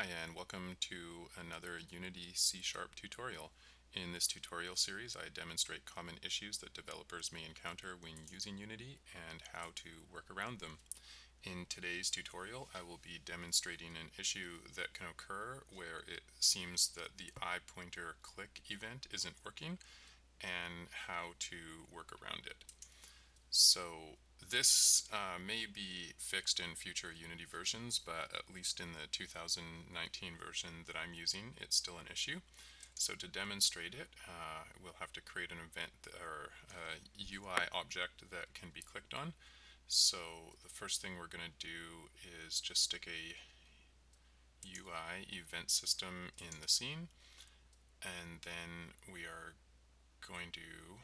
Hi, and welcome to another Unity C# tutorial. In this tutorial series, I demonstrate common issues that developers may encounter when using Unity and how to work around them. In today's tutorial, I will be demonstrating an issue that can occur where it seems that the IPointerClick event isn't working and how to work around it. So this may be fixed in future Unity versions, but at least in the 2019 version that I'm using, it's still an issue. So to demonstrate it, we'll have to create an event or a UI object that can be clicked on. So the first thing we're going to do is just stick a UI event system in the scene, and then we are going to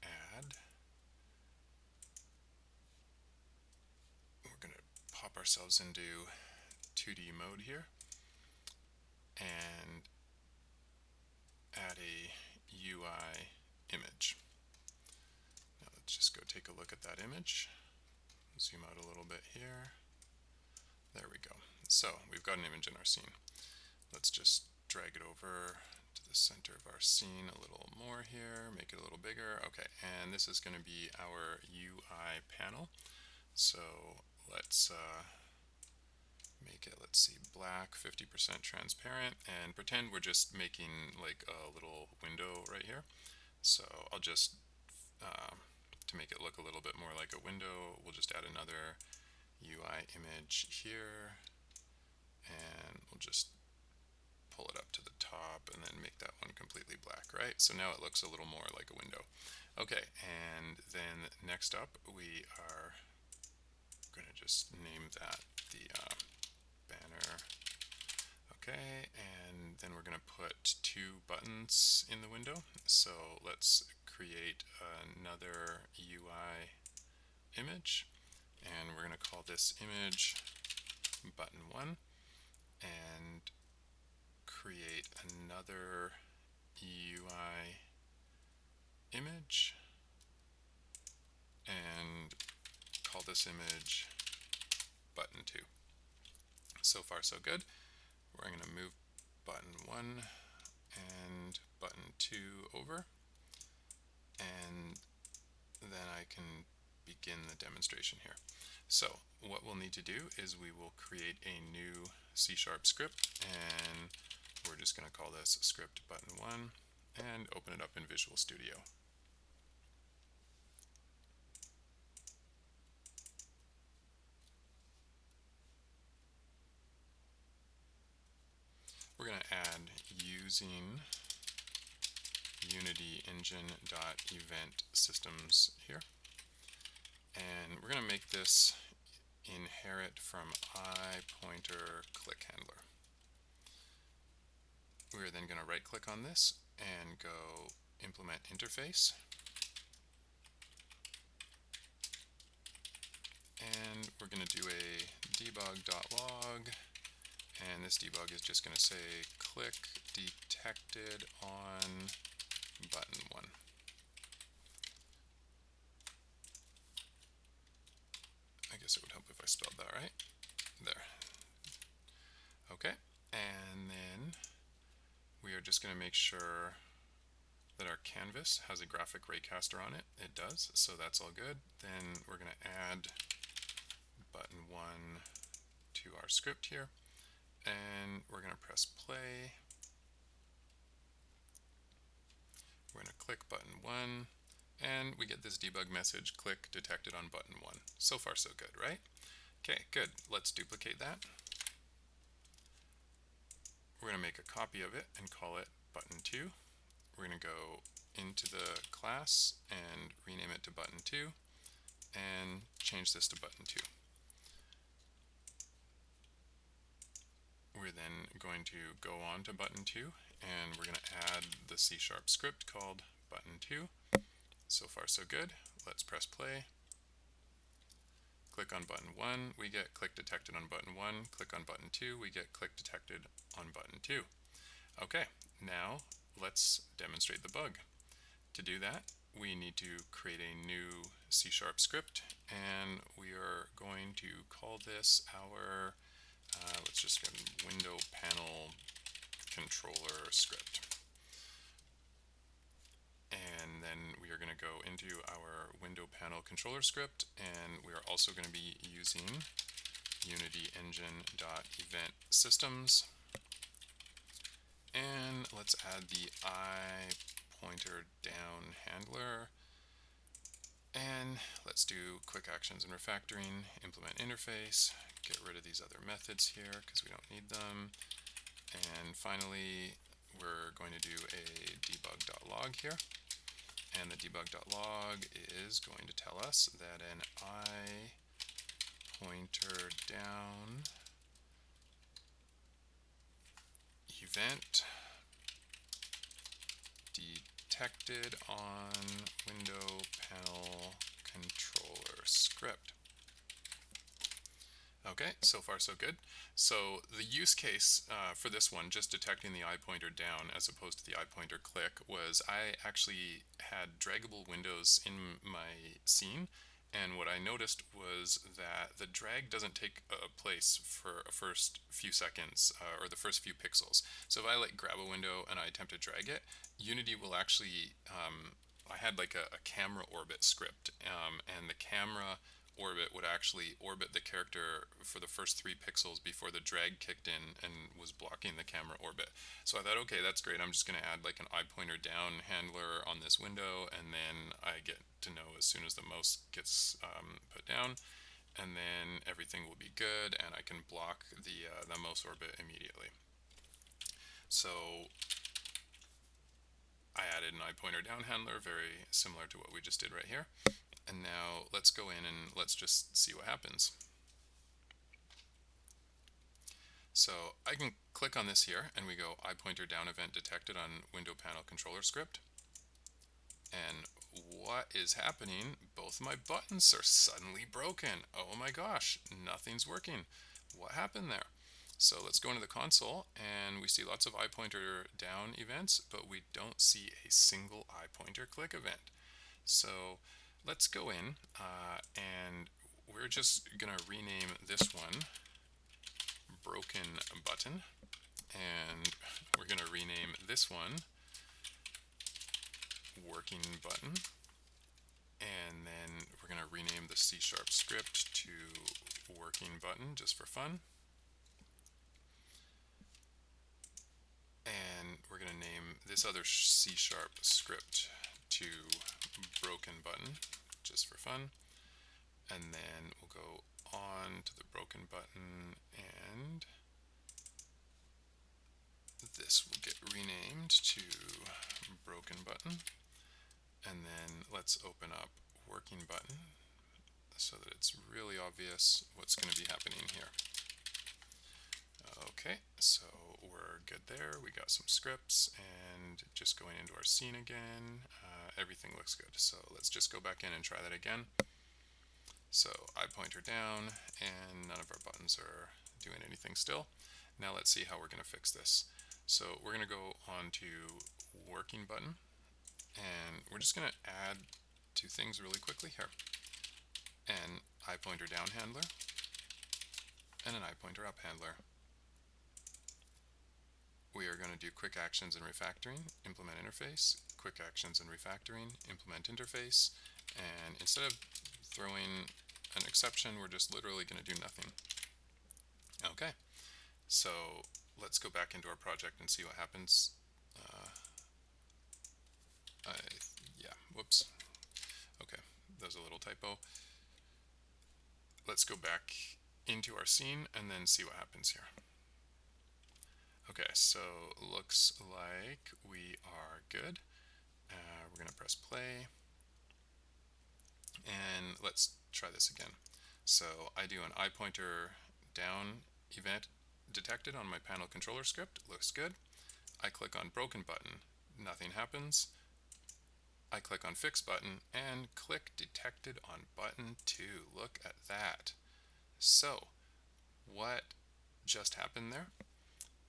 add we're going to pop ourselves into 2D mode here and add a UI image. Now let's just go take a look at that image. Zoom out a little bit here. There we go. So we've got an image in our scene. Let's just drag it over to the center of our scene a little more here, make it a little bigger. Okay, and this is going to be our UI panel. So let's make it, let's see, black, 50% transparent, and pretend we're just making like a little window right here. So I'll just, to make it look a little bit more like a window, we'll just add another UI image here, and we'll just pull it up to the top and then make that one completely black, right? So now it looks a little more like a window. Okay, and then next up we are going to just name that the banner. Okay, and then we're going to put two buttons in the window. So let's create another UI image, and we're going to call this image button 1, and create another UI image and call this image button 2. So far so good. We're going to move button 1 and button 2 over, and then I can begin the demonstration here. So what we'll need to do is we will create a new C# script, and we're just going to call this script button 1 and open it up in Visual Studio. We're going to add using Unity engine.event systems here, and we're going to make this inherit from IPointerClickHandler. We're then going to right click on this and go implement interface, and we're going to do a debug.log, and this debug is just going to say click detected on button 1. I guess it would help if I spelled that right. There. Okay, and then we are just going to make sure that our canvas has a graphic raycaster on it. It does, so that's all good. Then we're going to add button 1 to our script here, and we're going to press play. We're going to click button 1, and we get this debug message, click detected on button 1. So far so good, right? Okay, good. Let's duplicate that. We're going to make a copy of it and call it button 2. We're going to go into the class and rename it to button 2 and change this to button 2. We're then going to go on to button 2, and we're going to add the C# script called button 2. So far so good. Let's press play. Click on button 1, we get click detected on button 1. Click on button 2, we get click detected on button 2. Okay, now let's demonstrate the bug. To do that, we need to create a new C# script, and we are going to call this our Let's just get window panel controller script. And then we are going to go into our window panel controller script, and we are also going to be using Unity engine.event systems. And let's add the IPointerDown handler. And let's do quick actions and refactoring, implement interface, get rid of these other methods here because we don't need them. And finally, we're going to do a debug.log here. And the debug.log is going to tell us that an IPointerDown event detected on window panel controller script. Okay, so far so good. So the use case for this one, just detecting the eye pointer down as opposed to the eye pointer click, was I actually had draggable windows in my scene, and what I noticed was that the drag doesn't take place for a first few seconds or the first few pixels. So if I like grab a window and I attempt to drag it, Unity will actually, I had like a camera orbit script, and the camera orbit would actually orbit the character for the first 3 pixels before the drag kicked in and was blocking the camera orbit. So I thought, okay, that's great. I'm just going to add like an eye pointer down handler on this window, and then I get to know as soon as the mouse gets put down, and then everything will be good, and I can block the mouse orbit immediately. So I added an eye pointer down handler, very similar to what we just did right here. And now let's go in and let's just see what happens. So I can click on this here and we go eye pointer down event detected on window panel controller script. And what is happening? Both my buttons are suddenly broken. Oh my gosh, nothing's working. What happened there? So let's go into the console and we see lots of eye pointer down events, but we don't see a single eye pointer click event. So let's go in and we're just going to rename this one broken button, and we're going to rename this one working button, and then we're going to rename the C# script to working button just for fun. And we're going to name this other C# script to broken button just for fun. And then we'll go on to the broken button, and this will get renamed to broken button. And then let's open up working button so that it's really obvious what's going to be happening here. Okay, so we're good there. We got some scripts, and just going into our scene again, everything looks good. So let's just go back in and try that again. So eye pointer down, and none of our buttons are doing anything still. Now let's see how we're going to fix this. So we're going to go on to working button, and we're just going to add 2 things really quickly here. An eye pointer down handler and an eye pointer up handler. We are going to do quick actions and refactoring, implement interface, quick actions and refactoring, implement interface, and instead of throwing an exception, we're just literally going to do nothing. Okay, so let's go back into our project and see what happens. Yeah, whoops. Okay, there's a little typo. Let's go back into our scene and then see what happens here. Okay, so looks like we are good. We're going to press play, and let's try this again. So I do an eye pointer down event detected on my panel controller script. Looks good. I click on broken button. Nothing happens. I click on fix button and click detected on button 2. Look at that. So what just happened there?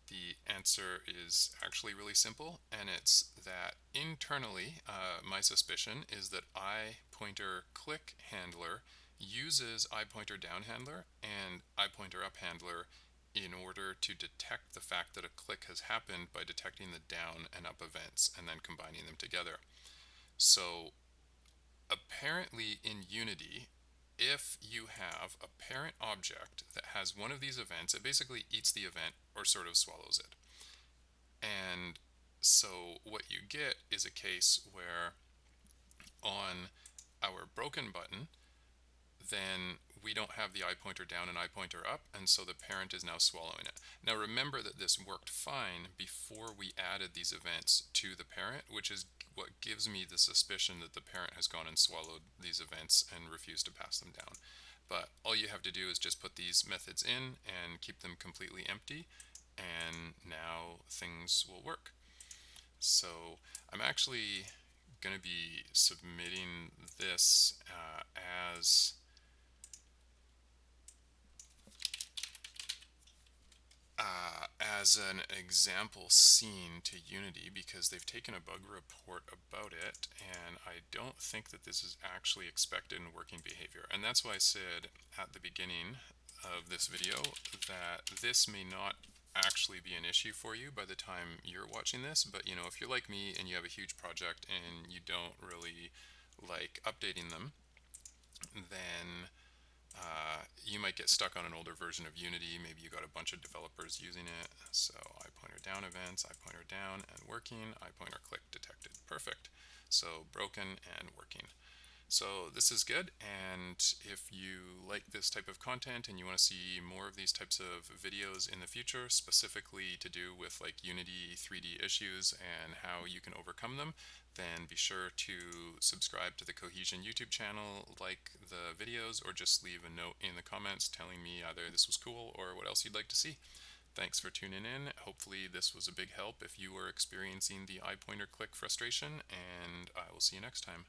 The answer is actually really simple, and it's that internally, my suspicion is that IPointerClickHandler uses IPointerDown handler and IPointerUp handler in order to detect the fact that a click has happened by detecting the down and up events and then combining them together. So apparently in Unity, if you have a parent object that has one of these events, it basically eats the event or sort of swallows it. And so what you get is a case where on our broken button, then we don't have the eye pointer down and eye pointer up, and so the parent is now swallowing it. Now remember that this worked fine before we added these events to the parent, which is what gives me the suspicion that the parent has gone and swallowed these events and refused to pass them down. But all you have to do is just put these methods in and keep them completely empty, and now things will work. So I'm actually going to be submitting this as an example scene to Unity because they've taken a bug report about it, and I don't think that this is actually expected in working behavior. And that's why I said at the beginning of this video that this may not actually be an issue for you by the time you're watching this, but you know, if you're like me and you have a huge project and you don't really like updating them, then you might get stuck on an older version of Unity. Maybe you got a bunch of developers using it. So eye pointer down events, eye pointer down and working, eye pointer click detected. Perfect. So broken and working. So this is good, and if you like this type of content and you want to see more of these types of videos in the future, specifically to do with like Unity 3D issues and how you can overcome them, then be sure to subscribe to the Cohesion YouTube channel, like the videos, or just leave a note in the comments telling me either this was cool or what else you'd like to see. Thanks for tuning in. Hopefully this was a big help if you were experiencing the eye pointer click frustration, and I will see you next time.